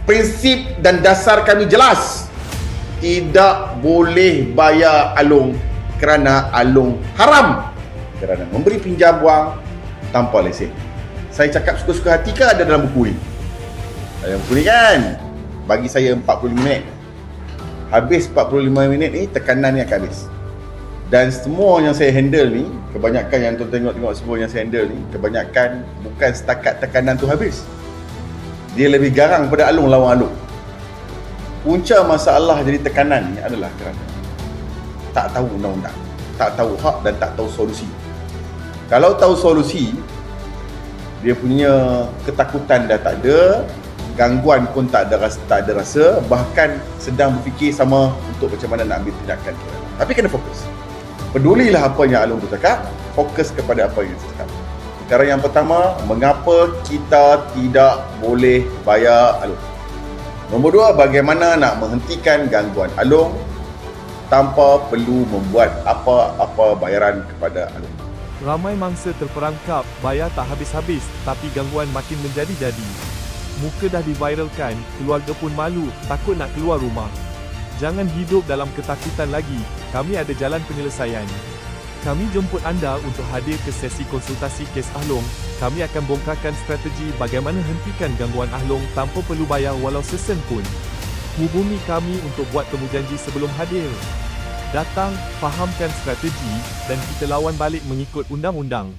Prinsip dan dasar kami jelas. Tidak boleh bayar Along kerana Along haram, kerana memberi pinjam wang tanpa lesen. Saya cakap suka-suka hati ke ada dalam buku ni? Dalam buku ni kan bagi saya 45 minit. Habis 45 minit ni, tekanan ni akan habis. Dan semua yang saya handle ni, kebanyakan yang tuan tengok semua yang saya handle ni, kebanyakan bukan setakat tekanan tu habis. Dia lebih garang pada Along lawan Along. Punca masalah jadi tekanan ni adalah kerana tak tahu undang-undang, tak tahu hak dan tak tahu solusi. Kalau tahu solusi, dia punya ketakutan dah tak ada, gangguan pun tak ada rasa, bahkan sedang berfikir sama untuk macam mana nak ambil tindakan. Tapi kena fokus. Pedulilah apa yang Along tu cakap, fokus kepada apa yang saya cakap. Perkara yang pertama, mengapa kita tidak boleh bayar Along? Nombor dua, bagaimana nak menghentikan gangguan Along tanpa perlu membuat apa-apa bayaran kepada Along. Ramai mangsa terperangkap, bayar tak habis-habis, tapi gangguan makin menjadi-jadi. Muka dah diviralkan, keluarga pun malu, takut nak keluar rumah. Jangan hidup dalam ketakutan lagi, kami ada jalan penyelesaian. Kami jemput anda untuk hadir ke sesi konsultasi kes Along. Kami akan bongkarkan strategi bagaimana hentikan gangguan Along tanpa perlu bayar walau sesen pun. Hubungi kami untuk buat temujanji sebelum hadir. Datang, fahamkan strategi, dan kita lawan balik mengikut undang-undang.